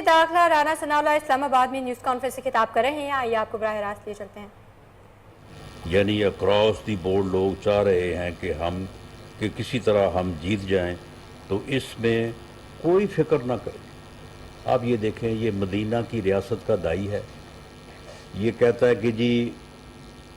दाखिला राना सनाउल्लाह इस्लामाबाद में news conference से खिताब कर रहे हैं। आइए आपको बराह रास्त ले चलते हैं। यानी अक्रॉस दी बोर्ड लोग चाह रहे हैं कि किसी तरह हम जीत जाएं, तो इसमें कोई फिक्र ना करें। आप ये देखें, ये मदीना की रियासत का दाई है, ये कहता है कि जी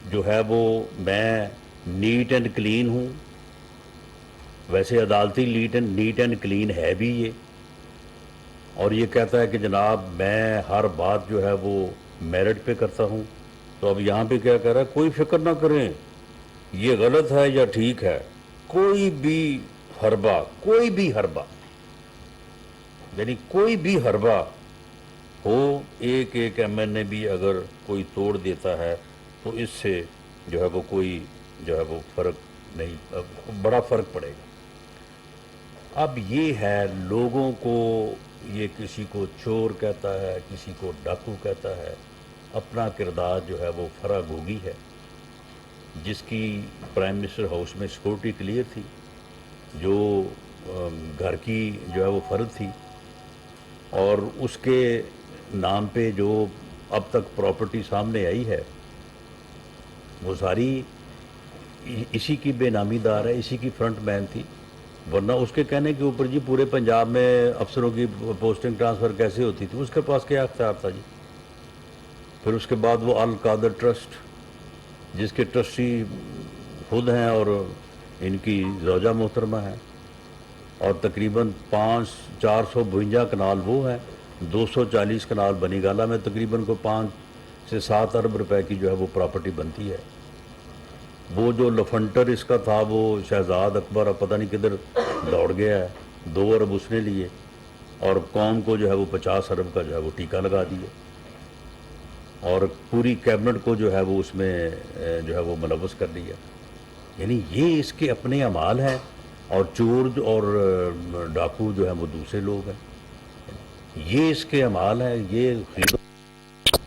जो है वो मैं नीट एंड क्लीन हूँ। वैसे अदालती नीट एंड क्लीन है भी ये, और ये कहता है कि जनाब मैं हर बात जो है वो मेरिट पे करता हूँ। तो अब यहाँ पे क्या कह रहा है, कोई फिक्र ना करें, ये गलत है या ठीक है, कोई भी हरबा यानी कोई भी हरबा हो, एक एमएनए भी अगर कोई तोड़ देता है तो इससे जो है वो कोई जो है वो फर्क नहीं, बड़ा फर्क पड़ेगा। अब ये है लोगों को, ये किसी को चोर कहता है, किसी को डाकू कहता है, अपना किरदार जो है वो फराग होगी है, जिसकी प्राइम मिनिस्टर हाउस में सिक्योरिटी क्लियर थी, जो घर की जो है वो फर्द थी, और उसके नाम पे जो अब तक प्रॉपर्टी सामने आई है वो सारी इसी की बेनामीदार है, इसी की फ्रंट मैन थी। वरना उसके कहने के ऊपर जी पूरे पंजाब में अफसरों की पोस्टिंग ट्रांसफ़र कैसे होती थी, उसके पास क्या अख्तियार था जी। फिर उसके बाद वो अल कादर ट्रस्ट, जिसके ट्रस्टी खुद हैं और इनकी ज़ौजा मोहतरमा है, और तकरीबन 452 कनाल वो है, 240 कनाल बनीगाला में तकरीबन को 5 से 7 अरब रुपए की जो है वो प्रॉपर्टी बनती है। वो जो लफंटर इसका था वो शहजाद अकबर, अब पता नहीं किधर दौड़ गया है, 2 अरब उसने लिए और कौम को जो है वो 50 अरब का जो है वो टीका लगा दिया, और पूरी कैबिनेट को जो है वो उसमें जो है वो मुलव्वस कर दिया। यानी ये इसके अपने अमाल हैं, और चोर और डाकू जो है वो दूसरे लोग हैं। ये इसके अमाल हैं, ये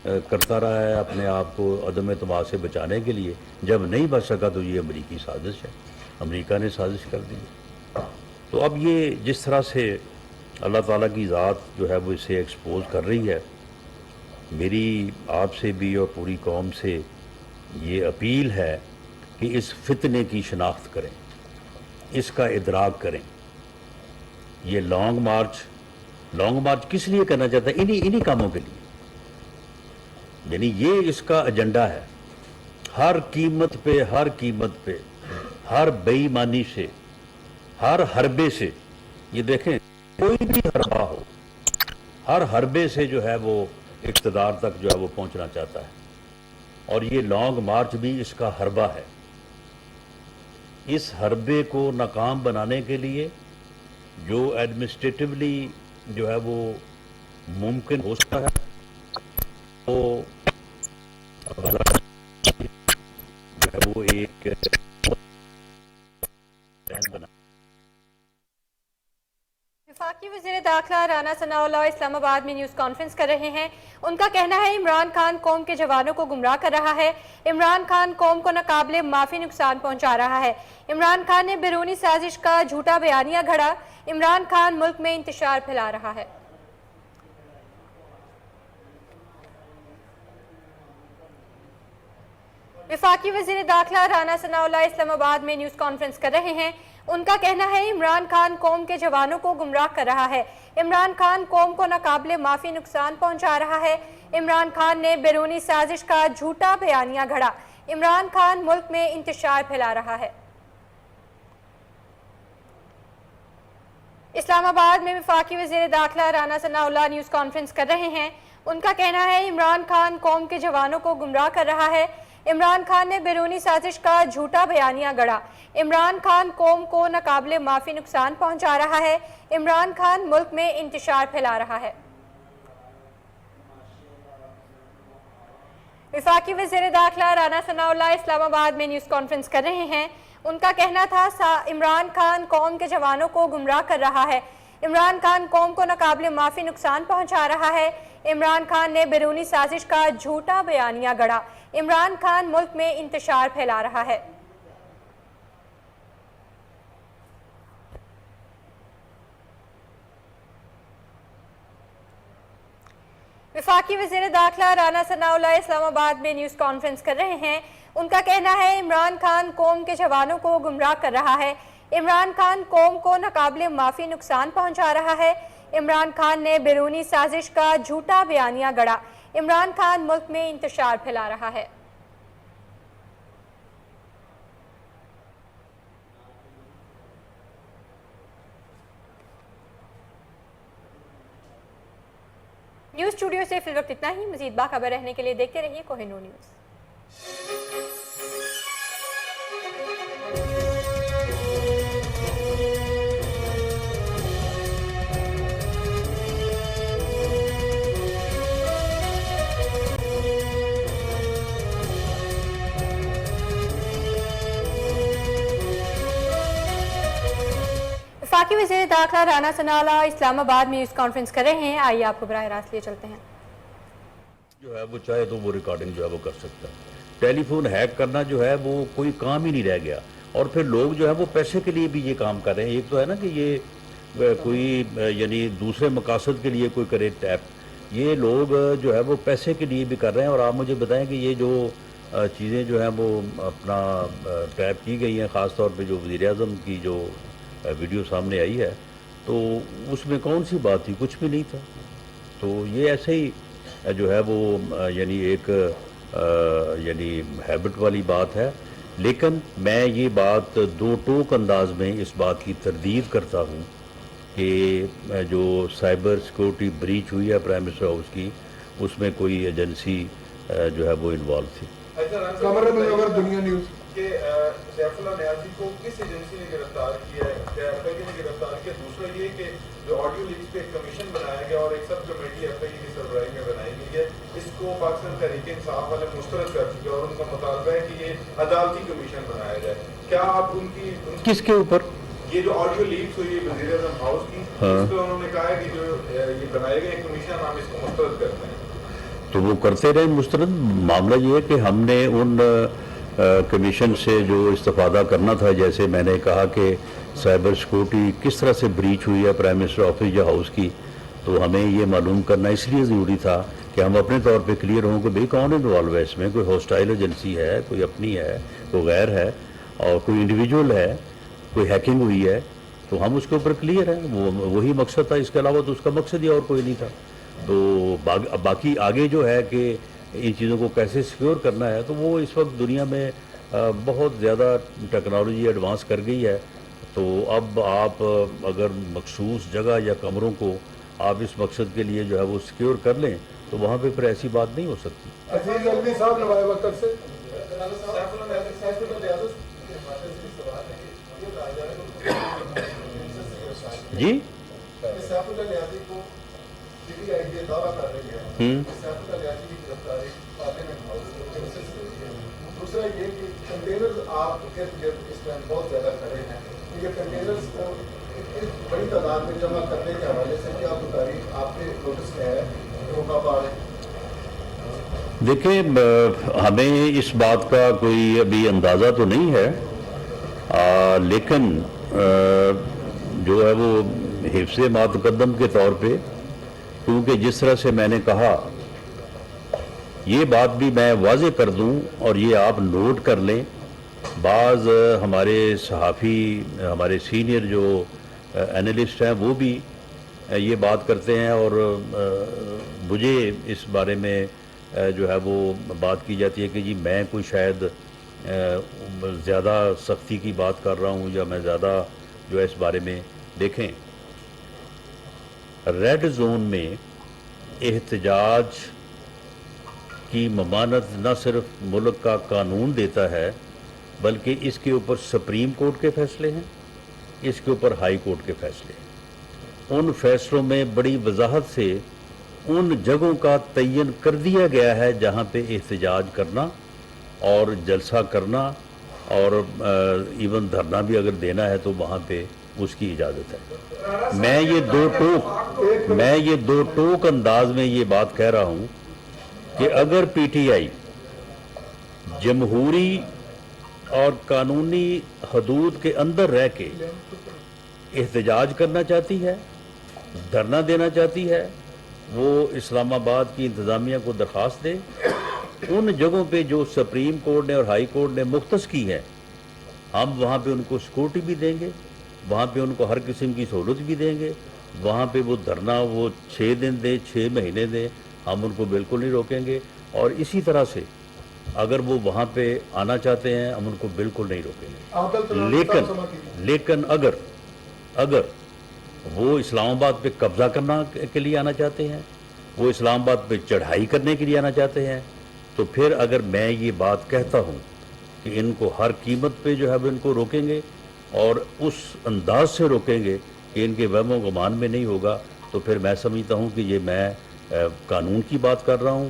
करता रहा है अपने आप को अदम एतमाद से बचाने के लिए। जब नहीं बच सका तो ये अमरीकी साजिश है, अमरीका ने साजिश कर दी। तो अब ये जिस तरह से अल्लाह ताला की ज़ात जो है वो इसे एक्सपोज कर रही है, मेरी आपसे भी और पूरी कौम से ये अपील है कि इस फितने की शनाख्त करें, इसका इदराक करें। ये लॉन्ग मार्च किस लिए करना चाहता है? इन्हीं कामों के लिए। यानी ये इसका एजेंडा है, हर कीमत पे, हर बेईमानी से, हर हरबे से, ये देखें कोई भी हरबा हो, हर हरबे से जो है वो इक़्तिदार तक जो है वो पहुंचना चाहता है, और ये लॉन्ग मार्च भी इसका हरबा है। इस हरबे को नाकाम बनाने के लिए जो एडमिनिस्ट्रेटिवली जो है वो मुमकिन हो सकता है, वो जो है वो एक बना। वफाकी वज़ीर दाखिला राना सनाउल्लाह इस्लामाबाद में न्यूज़ कॉन्फ्रेंस कर रहे हैं। उनका कहना है इमरान खान कौम के जवानों को गुमराह कर रहा है, इमरान खान कौम को नाकाबिले माफ़ी नुकसान पहुंचा रहा है। इमरान खान ने बैरूनी साजिश का झूठा बयानिया घड़ा, इमरान खान मुल्क में इंतशार फैला रहा है। वफाकी वज़ीर दाखिला राना सनाउल्लाह इस्लामाबाद में न्यूज़ कॉन्फ्रेंस कर रहे हैं। उनका कहना है इमरान खान कौम के जवानों को गुमराह कर रहा है, इमरान खान कौम को नाकाबिले माफ़ी नुकसान पहुंचा रहा है। इमरान खान ने बैरूनी साजिश का झूठा बयानिया घड़ा, इमरान खान मुल्क में इंतशार फैला रहा है। इस्लामाबाद में वफाकी वज़ीर दाखिला राना सनाउल्लाह न्यूज़ कॉन्फ्रेंस कर रहे हैं। उनका कहना है इमरान खान कौम के जवानों को गुमराह कर रहा है, इमरान खान ने बैरूनी साजिश का झूठा बयानिया गढ़ा, इमरान खान कौम को नाकाबिले माफ़ी नुकसान पहुंचा रहा है, इमरान खान मुल्क में इंतशार फैला रहा है। वफाकी वज़ीर दाखिला राना सनाउल्लाह इस्लामाबाद में न्यूज़ कॉन्फ्रेंस कर रहे हैं। उनका कहना था इमरान खान कौम के जवानों को गुमराह कर रहा है, इमरान खान कौम को नाकाबिले माफ़ी नुकसान पहुंचा रहा है, इमरान खान ने बैरूनी साजिश का झूठा बयानिया गढ़ा, इमरान खान मुल्क में इंतशार फैला रहा है। वफाकी वज़ीर दाखिला राना सनाउल्लाह इस्लामाबाद में न्यूज़ कॉन्फ्रेंस कर रहे हैं। उनका कहना है इमरान खान कौम के जवानों को गुमराह कर रहा है। इमरान खान कौम को नाकाबिले माफ़ी नुकसान पहुंचा रहा है। इमरान खान ने बैरूनी साजिश का झूठा बयानिया गढ़ा। इमरान खान मुल्क में इंतशार फैला रहा है। न्यूज़ स्टूडियो से फिल वक्त इतना ही। मज़ीद बाखबर रहने के लिए देखते रहिए कोहिनूर न्यूज़। वफाकी वज़ीर दाखिला राना सनाउल्लाह इस्लामाबाद में न्यूज़ कॉन्फ्रेंस कर रहे हैं। आइए आपको बराह रास्त लिए चलते हैं। जो है वो चाहे तो वो रिकॉर्डिंग जो है वो कर सकता है। टेलीफोन हैक करना जो है वो कोई काम ही नहीं रह गया। और फिर लोग जो है वो पैसे के लिए भी ये काम कर रहे हैं। एक तो है ना कि ये कोई यानी दूसरे मकासद के लिए कोई करे टैप, ये लोग जो है वो पैसे के लिए भी कर रहे हैं। और आप मुझे बताएं कि ये जो चीज़ें जो हैं वो अपना टैप की गई हैं, ख़ास तौर पे जो वज़ीर-ए-आज़म की जो वीडियो सामने आई है, तो उसमें कौन सी बात थी? कुछ भी नहीं था। तो ये ऐसे ही जो है वो यानी एक यानी हैबिट वाली बात है। लेकिन मैं ये बात दो टोक अंदाज में इस बात की तरदीद करता हूँ कि जो साइबर सिक्योरिटी ब्रीच हुई है प्राइम मिनिस्टर हाउस की, उसमें कोई एजेंसी जो है वो इन्वॉल्व थी। कमरे में अगर दुनिया न्यूज़ कि सैफुल्लाह नियाज़ी को किस एजेंसी ने गिरफ्तार किया है, क्या एफआईए ने गिरफ्तार किया? दूसरा ये कि जो ऑडियो लीक्स पे एक कमीशन बनाया गया और एक सब कमेटी एफआईए की सरबराही में बनाई गई है, इसको पाकिस्तान तहरीक इंसाफ वाले मुस्तरद कर चुके हैं और उनका मुतालबा है कि ये अदालती कमीशन बनाया जाए। क्या आप उनकी किसके ऊपर? ये जो ऑडियो लीक्स हुई है वज़ीर-ए-आज़म हाउस की, इस पर उन्होंने कहा है कि जो ये बनाए गए कमीशन, हम इसको मुस्तरद करते हैं। तो वो करते रहे मुस्तरद। मामला ये है कि हमने उन कमीशन से जो इस्तिफादा करना था, जैसे मैंने कहा कि साइबर सिक्योरिटी किस तरह से ब्रीच हुई है प्राइम मिनिस्टर ऑफिस या हाउस की, तो हमें ये मालूम करना इसलिए ज़रूरी था कि हम अपने तौर पे क्लियर हों कि भाई कौन इन्वॉल्व है इसमें। कोई हॉस्टाइल एजेंसी है, कोई अपनी है, कोई गैर है, और कोई इंडिविजुअल है, कोई हैकिंग हुई है, तो हम उसके ऊपर क्लियर हैं। वही मकसद था, इसके अलावा तो उसका मकसद ही और कोई नहीं था। तो बाकी आगे जो है कि इन चीज़ों को कैसे सिक्योर करना है, तो वो इस वक्त दुनिया में बहुत ज़्यादा टेक्नोलॉजी एडवांस कर गई है। तो अब आप अगर मखसूस जगह या कमरों को आप इस मकसद के लिए जो है वो सिक्योर कर लें, तो वहाँ पे फिर ऐसी बात नहीं हो सकती। अजीज अलवी साहब नवाब वक्त से जी दूसरा ये कि कंटेनर्स आप इस टाइम बहुत ज़्यादा खड़े हैं, ये कंटेनर्स को बड़ी तादाद में जमा करने के हवाले से क्या तारीख आपने नोटिस किया है कि वो कब आ रहे हैं? देखिए, हमें इस बात का कोई अभी अंदाज़ा तो नहीं है, लेकिन जो है वो हिफ्ज़े मातकद्दम के तौर पे, क्योंकि जिस तरह से मैंने कहा, ये बात भी मैं वाज़े कर दूं और ये आप नोट कर लें। बाज़ हमारे सहाफ़ी, हमारे सीनियर जो एनालिस्ट हैं, वो भी ये बात करते हैं और मुझे इस बारे में जो है वो बात की जाती है कि जी मैं कोई शायद ज़्यादा सख्ती की बात कर रहा हूँ या मैं ज़्यादा जो है इस बारे में। देखें, रेड जोन में एहतजाज की ममानत न सिर्फ मुल्क का कानून देता है, बल्कि इसके ऊपर सुप्रीम कोर्ट के फैसले हैं, इसके ऊपर हाई कोर्ट के फैसले हैं। उन फैसलों में बड़ी वजाहत से उन जगहों का तयन कर दिया गया है जहाँ पे एहतजाज करना और जलसा करना और इवन धरना भी अगर देना है तो वहाँ पे उसकी इजाज़त है। मैं ये दो टोक अंदाज में ये बात कह रहा हूँ कि अगर पीटीआई जमहूरी और कानूनी हदूद के अंदर रह के एहतजाज करना चाहती है, धरना देना चाहती है, وہ اسلام آباد کی انتظامیہ کو درخواست دے، ان جگہوں پہ جو سپریم کورٹ نے اور ہائی کورٹ نے مختص کی ہے ہم وہاں پہ ان کو سیکورٹی بھی دیں گے، وہاں پہ ان کو ہر قسم کی سہولت بھی دیں گے، وہاں پہ وہ دھرنا وہ 6 دن دیں 6 مہینے دیں، ہم ان کو بالکل نہیں روکیں گے، اور اسی طرح سے اگر وہ وہاں پہ آنا چاہتے ہیں ہم ان کو بالکل نہیں روکیں گے، لیکن اگر وہ اسلام آباد پہ قبضہ کرنا کے لیے آنا چاہتے ہیں، وہ اسلام آباد پہ چڑھائی کرنے کے لیے آنا چاہتے ہیں، تو پھر اگر میں یہ بات کہتا ہوں کہ ان کو ہر قیمت پہ جو ہے وہ ان کو روکیں گے اور اس انداز سے روکیں گے کہ ان کے وہم و گمان میں نہیں ہوگا، تو پھر میں سمجھتا ہوں کہ یہ میں قانون کی بات کر رہا ہوں،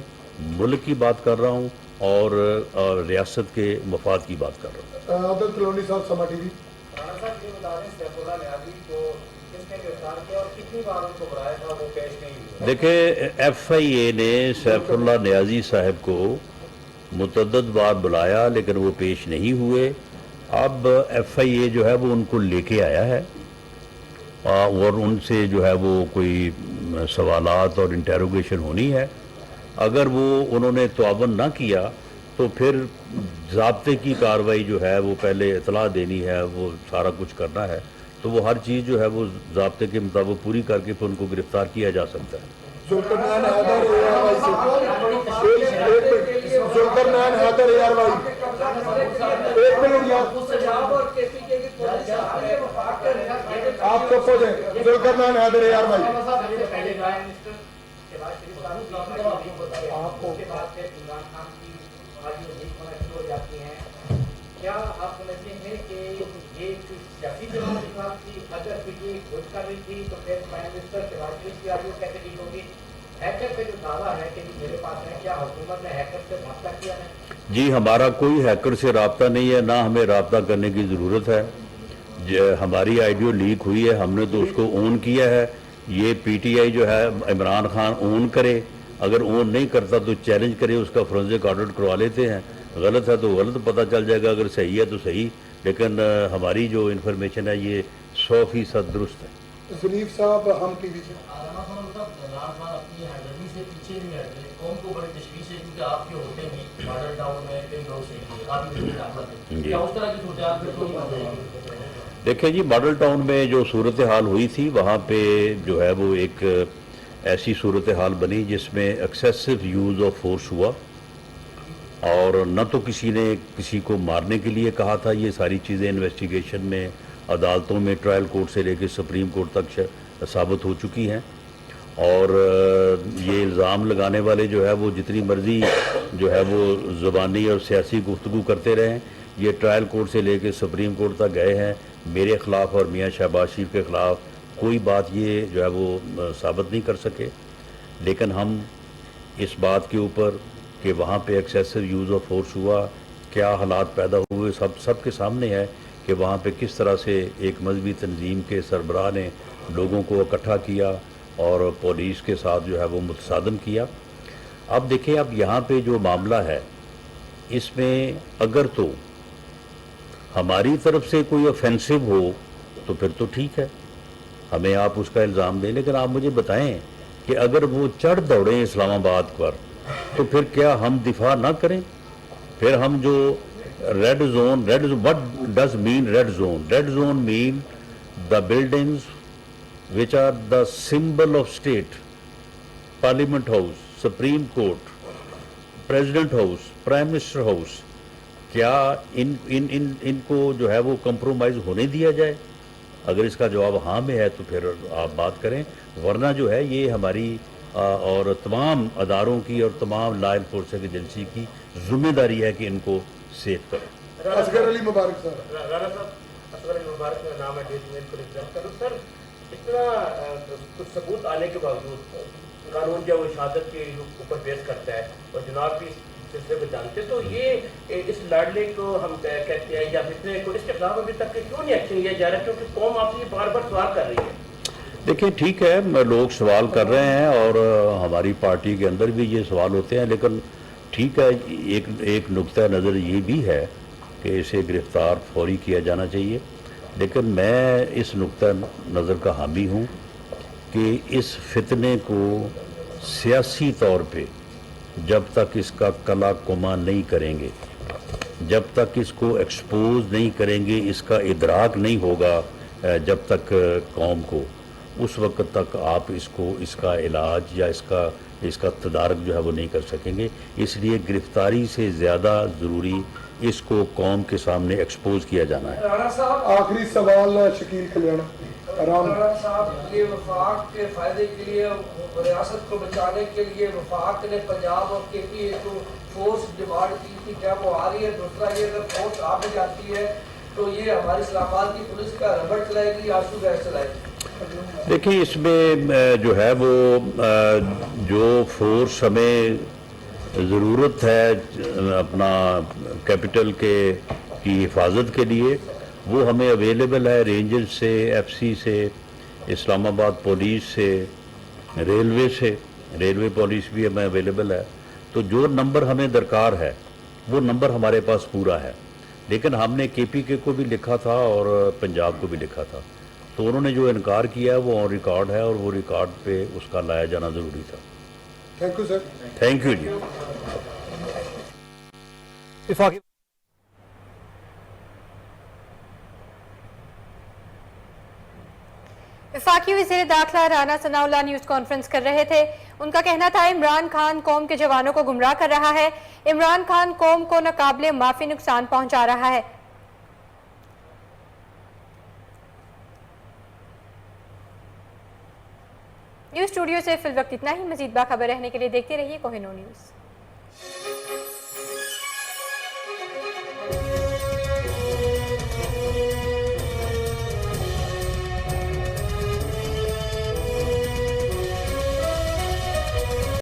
ملک کی بات کر رہا ہوں، اور ریاست کے مفاد کی بات کر رہا ہوں۔ عبدل کلونی صاحب، سما ٹی وی۔ رانا صاحب یہ بتا دیں سیف اللہ نیازی کو کس نے گرفتار کیا اور کتنی بار ان کو بلایا تھا وہ پیش نہیں ہوئے؟ دیکھیں ایف آئی اے نے سیف اللہ نیازی صاحب کو متعدد بار بلایا لیکن وہ پیش نہیں ہوئے۔ اب ایف آئی اے جو ہے وہ ان کو لے کے آیا ہے اور ان سے جو ہے وہ کوئی سوالات اور انٹیروگیشن ہونی ہے۔ اگر وہ انہوں نے تعاون نہ کیا تو پھر ضابطے کی کارروائی جو ہے وہ پہلے اطلاع دینی ہے، وہ سارا کچھ کرنا ہے، تو وہ ہر چیز جو ہے وہ ضابطے کے مطابق پوری کر کے پھر ان کو گرفتار کیا جا سکتا ہے۔ ذوالقرنین حیدر AR بھائی، ایک منٹ یار آپ چپ ہو جائیں۔ ذوالقرنین حیدر AR بھائی، کیا آپ سمجھتے ہیں کہ یہ سیاسی جماعت تھی؟ اگر یہ کھوج کر رہی تھی تو پھر پرائم منسٹر شہباز شریف کی آرگو کیسے ٹھیک ہوگی؟ ہیکر کا جو دعویٰ ہے کہ میرے پاس ہے، کیا حکومت نے ہیکر سے رابطہ کیا ہے؟ جی ہمارا کوئی ہیکر سے رابطہ نہیں ہے، نہ ہمیں رابطہ کرنے کی ضرورت ہے۔ ہماری آئیڈیو لیک ہوئی ہے، ہم نے تو اس کو اون کیا ہے۔ یہ پی ٹی آئی جو ہے عمران خان اون کرے، اگر اون نہیں کرتا تو چیلنج کرے، اس کا فورنزک آڈٹ کروا لیتے ہیں، غلط ہے تو غلط پتہ چل جائے گا، اگر صحیح ہے تو صحیح، لیکن ہماری جو انفارمیشن ہے یہ 100% درست ہے۔ ظریف صاحب، ہم ٹی وی سے۔ رانا صاحب عمران خان اپنی ہائیڈرمی سے پیچھے نہیں ہٹے، قوم کو بڑی تشویش ہے کیونکہ آپ کے ہوتے بھی ماڈل ٹاؤن میں کئی لوگ سے کافی دعوت ہے، کیا اس طرح کی صورتحال پھر تو نہیں بن رہی؟ دیکھیں جی، ماڈل ٹاؤن میں جو صورتحال ہوئی تھی وہاں پہ جو ہے وہ ایک ایسی صورتحال بنی جس میں ایکسیسو یوز آف فورس ہوا، اور نہ تو کسی نے کسی کو مارنے کے لیے کہا تھا۔ یہ ساری چیزیں انویسٹیگیشن میں عدالتوں میں ٹرائل کورٹ سے لے کے سپریم کورٹ تک ثابت ہو چکی ہیں، اور یہ الزام لگانے والے جو ہے وہ جتنی مرضی جو ہے وہ زبانی اور سیاسی گفتگو کرتے رہے ہیں، یہ ٹرائل کورٹ سے لے کے سپریم کورٹ تک گئے ہیں، میرے خلاف اور میاں شہباز شریف کے خلاف کوئی بات یہ جو ہے وہ ثابت نہیں کر سکے۔ لیکن ہم اس بات کے اوپر کہ وہاں پہ ایکسیسو یوز آف فورس ہوا، کیا حالات پیدا ہوئے، سب کے سامنے ہے کہ وہاں پہ کس طرح سے ایک مذہبی تنظیم کے سربراہ نے لوگوں کو اکٹھا کیا اور پولیس کے ساتھ جو ہے وہ متصادم کیا۔ اب دیکھیں، اب یہاں پہ جو معاملہ ہے اس میں اگر تو ہماری طرف سے کوئی اوفینسو ہو تو پھر تو ٹھیک ہے، ہمیں آپ اس کا الزام دیں، لیکن آپ مجھے بتائیں کہ اگر وہ چڑھ دوڑیں اسلام آباد پر تو پھر کیا ہم دفاع نہ کریں؟ پھر ہم جو red zone what does mean red zone? Red zone mean the buildings which are the symbol of state, Parliament House, Supreme Court, President House, Prime Minister House. کیا ان کو جو ہے وہ کمپرومائز ہونے دیا جائے؟ اگر اس کا جواب ہاں میں ہے تو پھر آپ بات کریں، ورنہ جو ہے یہ ہماری اور تمام اداروں کی اور تمام لا انفورسنگ ایجنسی کی ذمہ داری ہے کہ ان کو سیف کریں۔ اصغر علی مبارک صاحب۔ رانا صاحب، اصغر علی مبارک میرا نام ہے، ڈیلی میل کو ریپرزینٹ کروں۔ سر، اتنا کچھ ثبوت آنے کے باوجود قانون جو وہ شہادت کے اوپر بیس کرتا ہے اور جناب بھی سلسلے کو جانتے، تو یہ اس لاڈلے کو ہم کہتے ہیں یا فتنے کو، اس کے خلاف ابھی تک کیوں نہیں ایکشن لیا جا رہا؟ کیونکہ قوم آپ سے بار بار سوال کر رہی ہے۔ دیکھیں ٹھیک ہے، لوگ سوال کر رہے ہیں اور ہماری پارٹی کے اندر بھی یہ سوال ہوتے ہیں، لیکن ٹھیک ہے، ایک نقطہ نظر یہ بھی ہے کہ اسے گرفتار فوری کیا جانا چاہیے، لیکن میں اس نقطہ نظر کا حامی ہوں کہ اس فتنے کو सियासी तौर पे जब तक इसका कला कुमा नहीं करेंगे, जब तक इसको एक्सपोज नहीं करेंगे, इसका इदराक नहीं होगा जब तक कौम को, उस वक्त तक आप इसको इसका इलाज या इसका तदारक जो है वो नहीं कर सकेंगे। इसलिए गिरफ्तारी से ज़्यादा ज़रूरी इसको कौम के सामने एक्सपोज किया जाना है। राणा साहब, आखिरी सवाल शकील कल्याण राणा साहब, ये वफाक के फायदे के लिए, रियासत को बचाने के लिए वफाक ने पंजाब और केपी को फोर्स डिमांड की थी, क्या वो आ रही है? दूसरा ये, अगर फोर्स आ भी जाती है तो ये हमारी इस्लामाबाद की पुलिस का रबड़ चलाएगी, आंसू गैस चलाएगी? देखिए, इसमें जो है वो जो फोर्स हमें ज़रूरत है अपना कैपिटल की हिफाजत के लिए, वो हमें अवेलेबल है रेंजर्स से, एफसी से, इस्लामाबाद पुलिस से, रेलवे से, रेलवे पुलिस भी हमें अवेलेबल है। तो जो नंबर हमें दरकार है वो नंबर हमारे पास पूरा है। लेकिन हमने केपीके को भी लिखा था और पंजाब को भी लिखा था, तो उन्होंने जो इनकार किया है वो ऑन रिकॉर्ड है और वो रिकॉर्ड पे उसका लाया जाना ज़रूरी था। Thank you sir. Thank you जी। वफाकी वज़ीर दाखिला राना सनाउल्लाह न्यूज़ कॉन्फ्रेंस कर रहे थे। उनका कहना था इमरान खान कौम के जवानों को गुमराह कर रहा है, इमरान खान कौम को नाकाबिले माफी नुकसान पहुंचा रहा है। न्यूज़ स्टूडियो से फिल वक्त इतना ही। मजीद बाखबर रहने के लिए देखते रहिए कोहिनूर न्यूज़।